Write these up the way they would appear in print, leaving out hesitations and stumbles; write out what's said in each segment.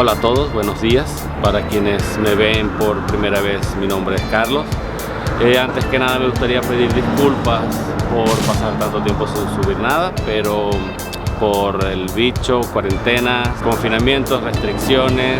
Hola a todos, buenos días. Para quienes me ven por primera vez, mi nombre es Carlos. Antes que nada me gustaría pedir disculpas por pasar tanto tiempo sin subir nada, pero por el bicho, cuarentenas, confinamientos, restricciones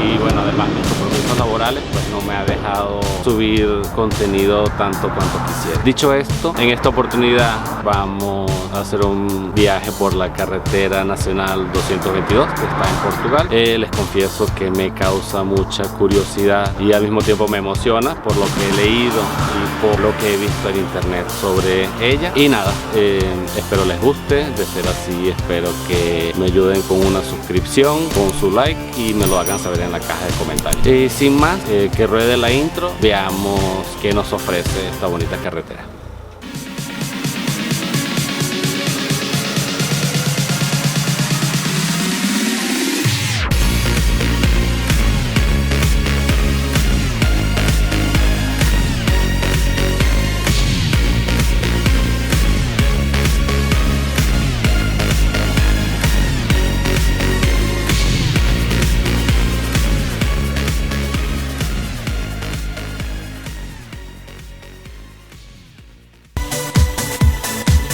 y bueno, además mis compromisos laborales, pues no me ha dejado subir contenido tanto cuanto quisiera. Dicho esto, en esta oportunidad vamos a hacer un viaje por la carretera nacional 222 que está en Portugal. Les confieso que me causa mucha curiosidad y al mismo tiempo me emociona por lo que he leído y por lo que he visto en internet sobre ella. Y nada, espero les guste. De ser así, espero que me ayuden con una suscripción, con su like y me lo hagan saber en la caja de comentarios. Y sin más, que ruede la intro, veamos qué nos ofrece esta bonita carretera.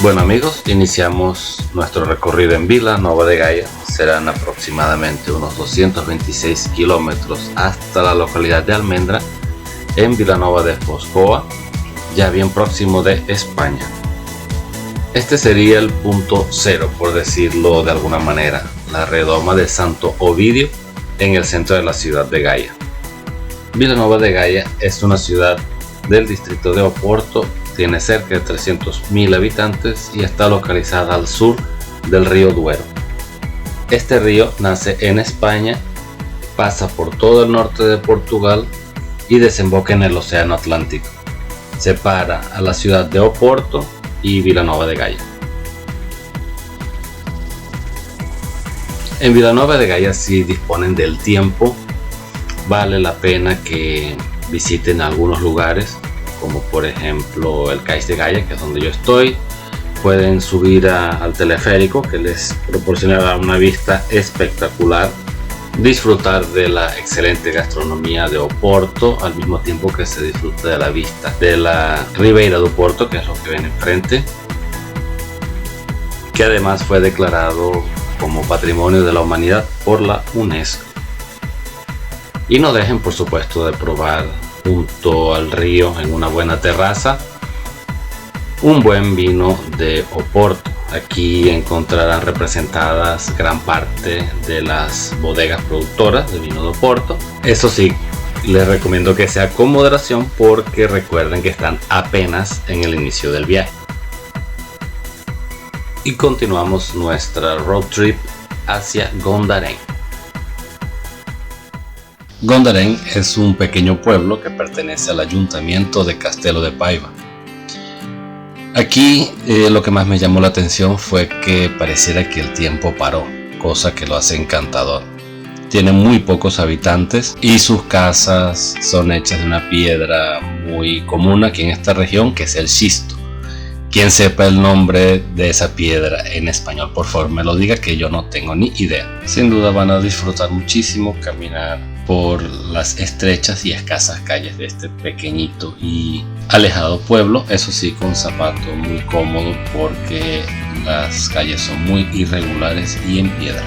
Bueno amigos, iniciamos nuestro recorrido en Vila Nova de Gaia. Serán aproximadamente unos 226 kilómetros hasta la localidad de Almendra, en Vilanova de Foscoa, ya bien próximo de España. Este sería el punto cero, por decirlo de alguna manera, la redoma de Santo Ovidio, en el centro de la ciudad de Gaia. Vilanova de Gaia es una ciudad del distrito de Oporto. Tiene cerca de 300.000 habitantes y está localizada al sur del río Duero. Este río nace en España, pasa por todo el norte de Portugal y desemboca en el Océano Atlántico. Separa a la ciudad de Oporto y Vilanova de Gaia. En Vilanova de Gaia, si disponen del tiempo, vale la pena que visiten algunos lugares, como por ejemplo el Cais de Gaia, que es donde yo estoy. Pueden subir al teleférico, que les proporcionará una vista espectacular, disfrutar de la excelente gastronomía de Oporto, al mismo tiempo que se disfruta de la vista de la Ribeira do Porto, que es lo que ven enfrente, que además fue declarado como Patrimonio de la Humanidad por la UNESCO. Y no dejen por supuesto de probar junto al río, en una buena terraza, un buen vino de Oporto. Aquí encontrarán representadas gran parte de las bodegas productoras de vino de Oporto. Eso sí, les recomiendo que sea con moderación, porque recuerden que están apenas en el inicio del viaje. Y continuamos nuestra road trip hacia Gondarén. Gondarén es un pequeño pueblo que pertenece al ayuntamiento de Castelo de Paiva. Aquí lo que más me llamó la atención fue que pareciera que el tiempo paró, cosa que lo hace encantador. Tiene muy pocos habitantes y sus casas son hechas de una piedra muy común aquí en esta región, que es el xisto. Quien sepa el nombre de esa piedra en español, por favor me lo diga, que yo no tengo ni idea. Sin duda van a disfrutar muchísimo caminar por las estrechas y escasas calles de este pequeñito y alejado pueblo, eso sí, con zapato muy cómodo, porque las calles son muy irregulares y en piedra.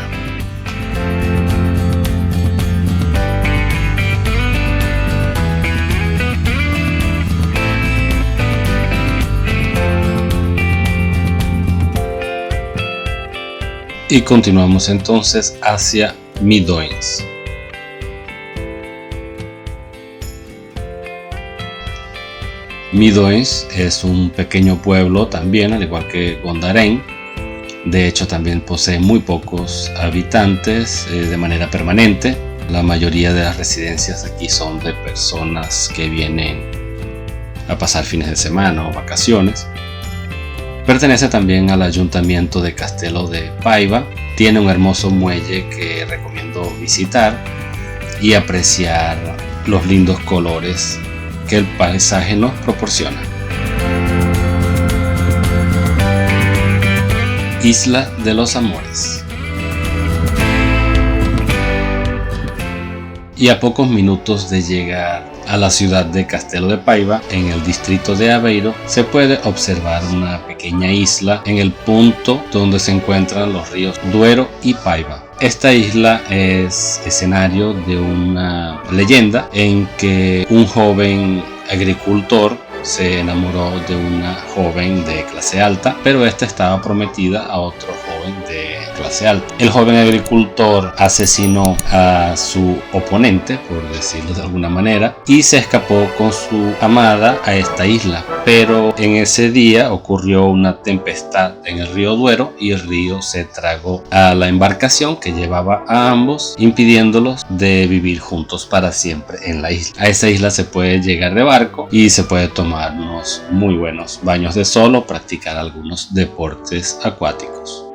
Y continuamos entonces hacia Midões. Midões es un pequeño pueblo también, al igual que Gondarén. De hecho, también posee muy pocos habitantes de manera permanente. La mayoría de las residencias aquí son de personas que vienen a pasar fines de semana o vacaciones. Pertenece también al ayuntamiento de Castelo de Paiva. Tiene un hermoso muelle que recomiendo visitar y apreciar los lindos colores que el paisaje nos proporciona. Isla de los Amores. y a pocos minutos de llegar a la ciudad de Castelo de Paiva, en el distrito de Aveiro, se puede observar una pequeña isla en el punto donde se encuentran los ríos Duero y Paiva. Esta isla es escenario de una leyenda en que un joven agricultor se enamoró de una joven de clase alta, pero esta estaba prometida a otro joven de clase alta. El joven agricultor asesinó a su oponente, por decirlo de alguna manera, y se escapó con su amada a esta isla. Pero en ese día ocurrió una tempestad en el río Duero y el río se tragó a la embarcación que llevaba a ambos, impidiéndolos de vivir juntos para siempre en la isla. A esa isla se puede llegar de barco y se puede tomar unos muy buenos baños de sol o practicar algunos deportes acuáticos.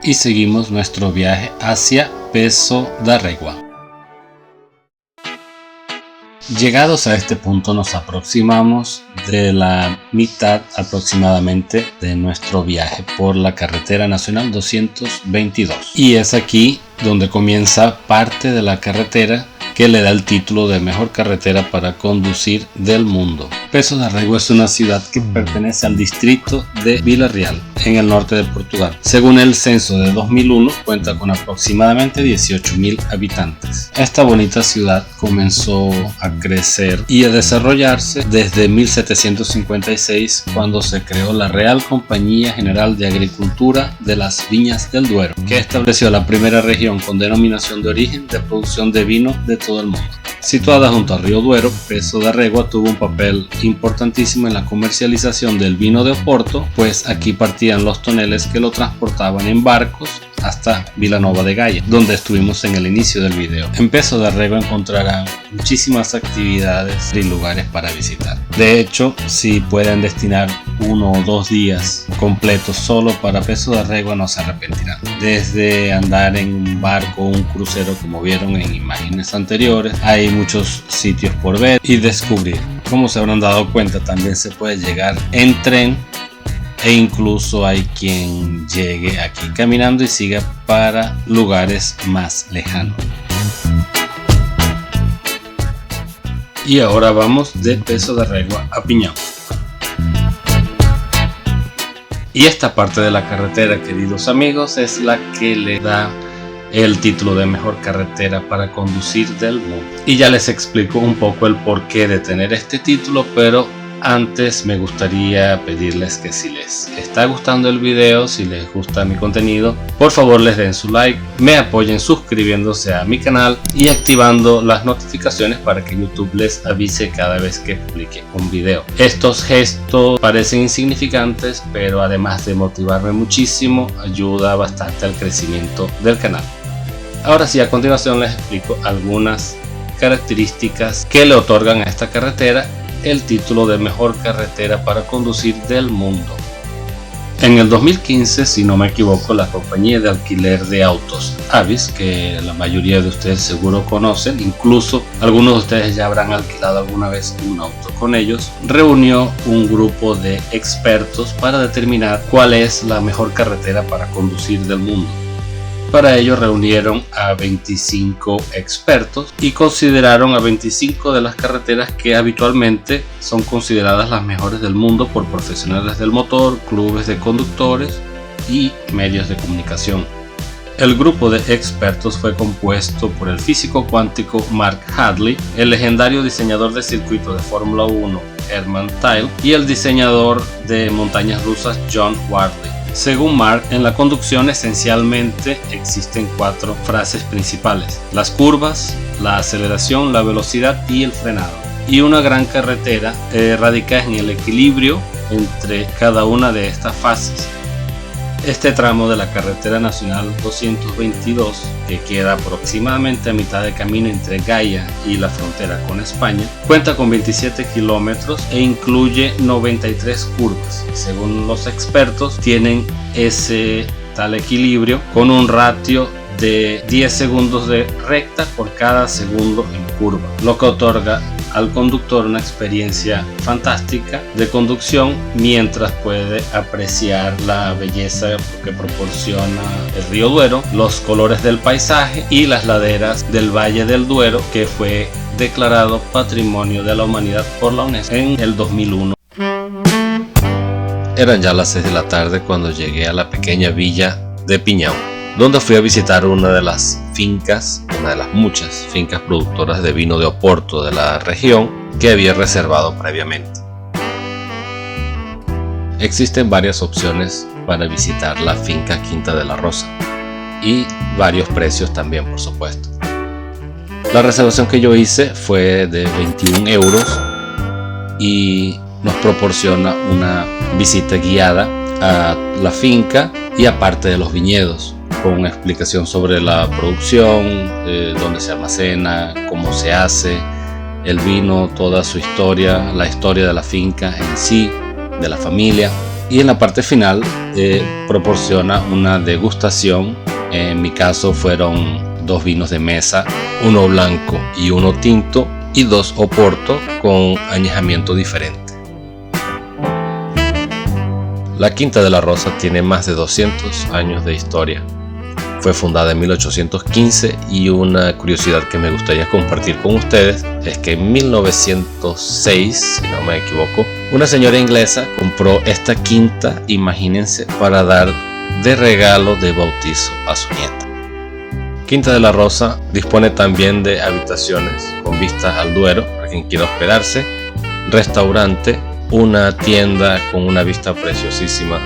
Y seguimos nuestro viaje hacia Peso da Régua. Llegados a este punto nos aproximamos de la mitad aproximadamente de nuestro viaje por la carretera nacional 222. Y es aquí donde comienza parte de la carretera que le da el título de mejor carretera para conducir del mundo. Peso da Régua es una ciudad que pertenece al distrito de Vila Real, en el norte de Portugal. Según el censo de 2001, cuenta con aproximadamente 18.000 habitantes. Esta bonita ciudad comenzó a crecer y a desarrollarse desde 1756, cuando se creó la Real Compañía General de Agricultura de las Viñas del Duero, que estableció la primera región con denominación de origen de producción de vino de todo el mundo. Situada junto al río Duero, Peso da Régua tuvo un papel importantísimo en la comercialización del vino de Oporto, pues aquí partían los toneles que lo transportaban en barcos hasta Vilanova de Gaia, donde estuvimos en el inicio del video. En Peso da Régua encontrarán muchísimas actividades y lugares para visitar. De hecho, si pueden destinar 1 o 2 días completos solo para Peso da Régua, no se arrepentirán. Desde andar en un barco o un crucero, como vieron en imágenes anteriores, hay muchos sitios por ver y descubrir. Como se habrán dado cuenta, también se puede llegar en tren, e incluso hay quien llegue aquí caminando y siga para lugares más lejanos. Y ahora vamos de Peso da Régua a Piñão. Y esta parte de la carretera, queridos amigos, es la que le da el título de mejor carretera para conducir del mundo. Y ya les explico un poco el porqué de tener este título, pero antes me gustaría pedirles que si les está gustando el video, si les gusta mi contenido, por favor les den su like, me apoyen suscribiéndose a mi canal y activando las notificaciones para que YouTube les avise cada vez que publique un video. Estos gestos parecen insignificantes, pero además de motivarme muchísimo, ayuda bastante al crecimiento del canal. Ahora sí, a continuación les explico algunas características que le otorgan a esta carretera el título de mejor carretera para conducir del mundo. En el 2015, si no me equivoco, la compañía de alquiler de autos Avis, que la mayoría de ustedes seguro conocen, incluso algunos de ustedes ya habrán alquilado alguna vez un auto con ellos, reunió un grupo de expertos para determinar cuál es la mejor carretera para conducir del mundo. Para ello reunieron a 25 expertos y consideraron a 25 de las carreteras que habitualmente son consideradas las mejores del mundo por profesionales del motor, clubes de conductores y medios de comunicación. El grupo de expertos fue compuesto por el físico cuántico Mark Hadley, el legendario diseñador de circuitos de Fórmula 1 Hermann Tille y el diseñador de montañas rusas John Wardley. Según Mark, en la conducción esencialmente existen 4 fases principales: las curvas, la aceleración, la velocidad y el frenado. Y una gran carretera radica en el equilibrio entre cada una de estas fases. Este tramo de la carretera nacional 222, que queda aproximadamente a mitad de camino entre Gaia y la frontera con España, cuenta con 27 kilómetros e incluye 93 curvas. Según los expertos, tienen ese tal equilibrio con un ratio de 10 segundos de recta por cada segundo en curva, lo que otorga al conductor una experiencia fantástica de conducción mientras puede apreciar la belleza que proporciona el río Duero, los colores del paisaje y las laderas del Valle del Duero, que fue declarado Patrimonio de la Humanidad por la UNESCO en el 2001. Eran ya las 6 de la tarde cuando llegué a la pequeña villa de Piñão, donde fui a visitar una de las fincas, una de las muchas fincas productoras de vino de Oporto de la región que había reservado previamente. Existen varias opciones para visitar la finca Quinta de la Rosa y varios precios también, por supuesto. La reservación que yo hice fue de 21 euros y nos proporciona una visita guiada a la finca y a parte de los viñedos, con una explicación sobre la producción, dónde se almacena, cómo se hace el vino, toda su historia, la historia de la finca en sí, de la familia. Y en la parte final proporciona una degustación. En mi caso fueron 2 vinos de mesa, uno blanco y uno tinto, y 2 Oporto con añejamiento diferente. La Quinta de la Rosa tiene más de 200 años de historia. Fue fundada en 1815 y una curiosidad que me gustaría compartir con ustedes es que en 1906, si no me equivoco, una señora inglesa compró esta quinta, imagínense, para dar de regalo de bautizo a su nieta. Quinta de la Rosa dispone también de habitaciones con vista al Duero para quien quiera hospedarse, restaurante, una tienda con una vista preciosísima.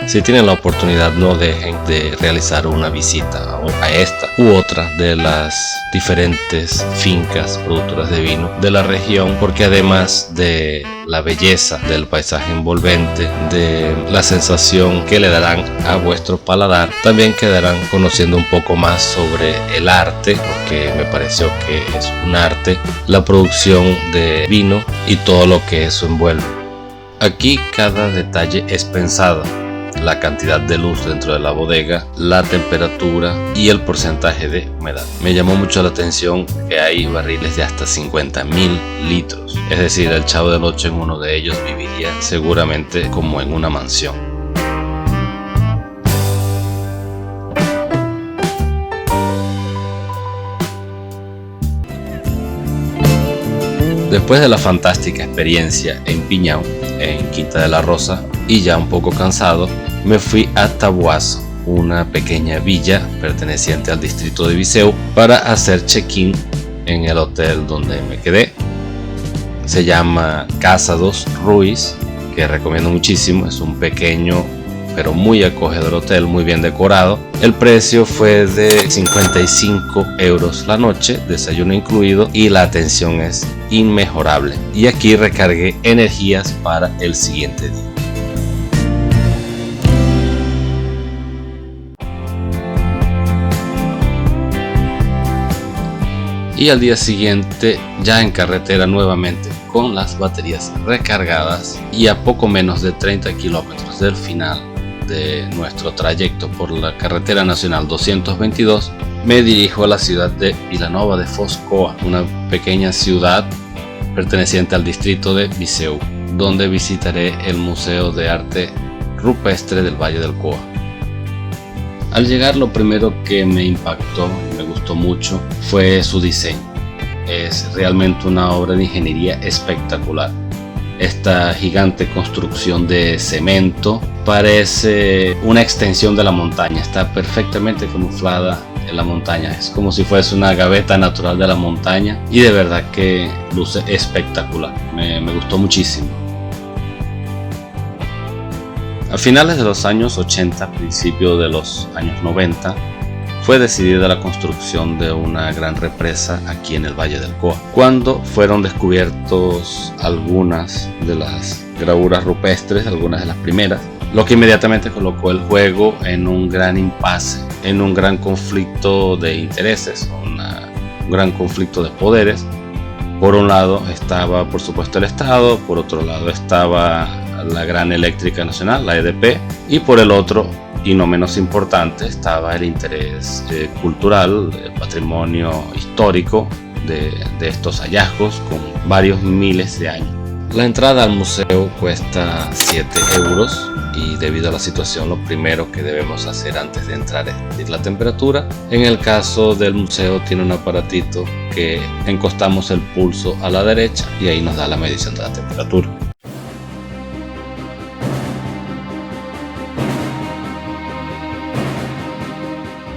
Si tienen la oportunidad, no dejen de realizar una visita a esta u otra de las diferentes fincas productoras de vino de la región, porque además de la belleza del paisaje envolvente, de la sensación que le darán a vuestro paladar, también quedarán conociendo un poco más sobre el arte, porque me pareció que es un arte, la producción de vino y todo lo que eso envuelve. Aquí cada detalle es pensado. La cantidad de luz dentro de la bodega, la temperatura y el porcentaje de humedad. Me llamó mucho la atención que hay barriles de hasta 50.000 litros. Es decir, el Chavo del Ocho en uno de ellos viviría seguramente como en una mansión. Después de la fantástica experiencia en Piñão, en Quinta de la Rosa, y ya un poco cansado, me fui a Taboaço, una pequeña villa perteneciente al distrito de Viseu, para hacer check-in en el hotel donde me quedé. Se llama Casa dos Ruiz, que recomiendo muchísimo. Es un pequeño pero muy acogedor hotel, muy bien decorado. El precio fue de 55 euros la noche, desayuno incluido, y la atención es inmejorable. Y aquí recargué energías para el siguiente día. Y al día siguiente, ya en carretera nuevamente, con las baterías recargadas y a poco menos de 30 kilómetros del final de nuestro trayecto por la carretera nacional 222, me dirijo a la ciudad de Vila Nova de Foz Coa, una pequeña ciudad perteneciente al distrito de Viseu, donde visitaré el Museo de Arte Rupestre del Valle del Coa. Al llegar, lo primero que me impactó y me gustó mucho fue su diseño. Es realmente una obra de ingeniería espectacular. Esta gigante construcción de cemento parece una extensión de la montaña, está perfectamente camuflada en la montaña, es como si fuese una gaveta natural de la montaña, y de verdad que luce espectacular, me gustó muchísimo. A finales de los años 80, principios de los años 90, fue decidida la construcción de una gran represa aquí en el Valle del Coa, cuando fueron descubiertos algunas de las gravuras rupestres, algunas de las primeras, lo que inmediatamente colocó el juego en un gran impasse, en un gran conflicto de intereses, un gran conflicto de poderes. Por un lado estaba, por supuesto, el Estado, por otro lado estaba la Gran Eléctrica Nacional, la EDP, y por el otro y no menos importante estaba el interés cultural, el patrimonio histórico de estos hallazgos con varios miles de años. La entrada al museo cuesta 7 euros y debido a la situación lo primero que debemos hacer antes de entrar es medir la temperatura. En el caso del museo tiene un aparatito que encostamos el pulso a la derecha y ahí nos da la medición de la temperatura.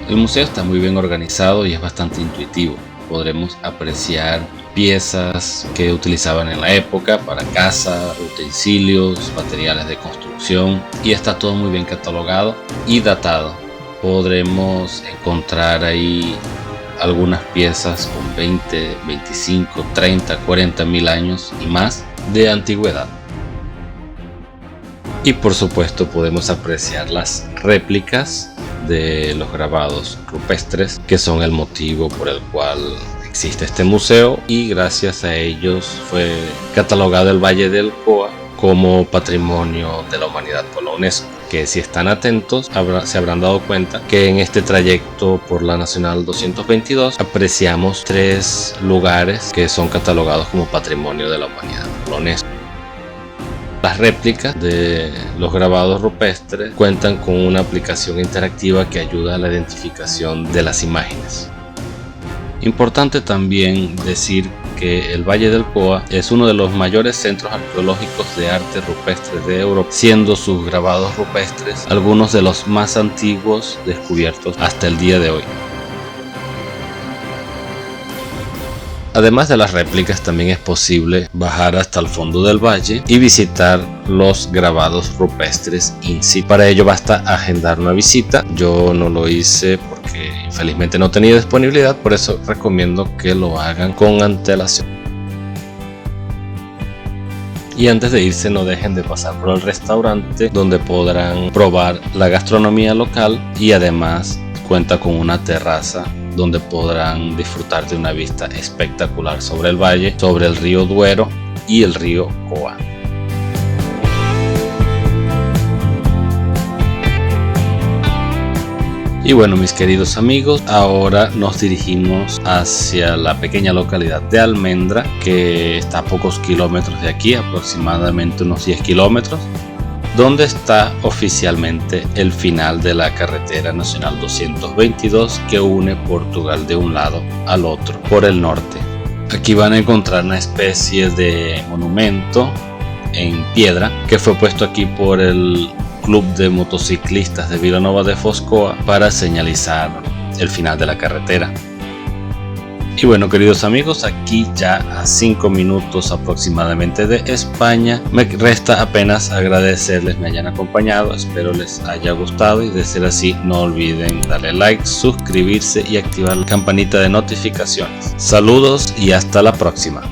El museo está muy bien organizado y es bastante intuitivo. Podremos apreciar piezas que utilizaban en la época para caza, utensilios, materiales de construcción, y está todo muy bien catalogado y datado. Podremos encontrar ahí algunas piezas con 20, 25, 30, 40 mil años y más de antigüedad. Y por supuesto podemos apreciar las réplicas de los grabados rupestres, que son el motivo por el cual existe este museo, y gracias a ellos fue catalogado el Valle del Coa como Patrimonio de la Humanidad por la UNESCO, que si están atentos se habrán dado cuenta que en este trayecto por la Nacional 222 apreciamos 3 lugares que son catalogados como Patrimonio de la Humanidad por la UNESCO. Las réplicas de los grabados rupestres cuentan con una aplicación interactiva que ayuda a la identificación de las imágenes. Importante también decir que el Valle del Coa es uno de los mayores centros arqueológicos de arte rupestre de Europa, siendo sus grabados rupestres algunos de los más antiguos descubiertos hasta el día de hoy. Además de las réplicas, también es posible bajar hasta el fondo del valle y visitar los grabados rupestres in situ. Para ello basta agendar una visita. Yo no lo hice porque infelizmente no tenía disponibilidad, por eso recomiendo que lo hagan con antelación. Y antes de irse no dejen de pasar por el restaurante, donde podrán probar la gastronomía local, y además cuenta con una terraza donde podrán disfrutar de una vista espectacular sobre el valle, sobre el río Duero y el río Coa. Y bueno, mis queridos amigos, ahora nos dirigimos hacia la pequeña localidad de Almendra, que está a pocos kilómetros de aquí, aproximadamente unos 10 kilómetros, donde está oficialmente el final de la carretera nacional 222 que une Portugal de un lado al otro por el norte. Aquí van a encontrar una especie de monumento en piedra que fue puesto aquí por el Club de Motociclistas de Vilanova de Foscoa para señalizar el final de la carretera. Y bueno, queridos amigos, aquí ya a 5 minutos aproximadamente de España, me resta apenas agradecerles me hayan acompañado. Espero les haya gustado, y de ser así no olviden darle like, suscribirse y activar la campanita de notificaciones. Saludos y hasta la próxima.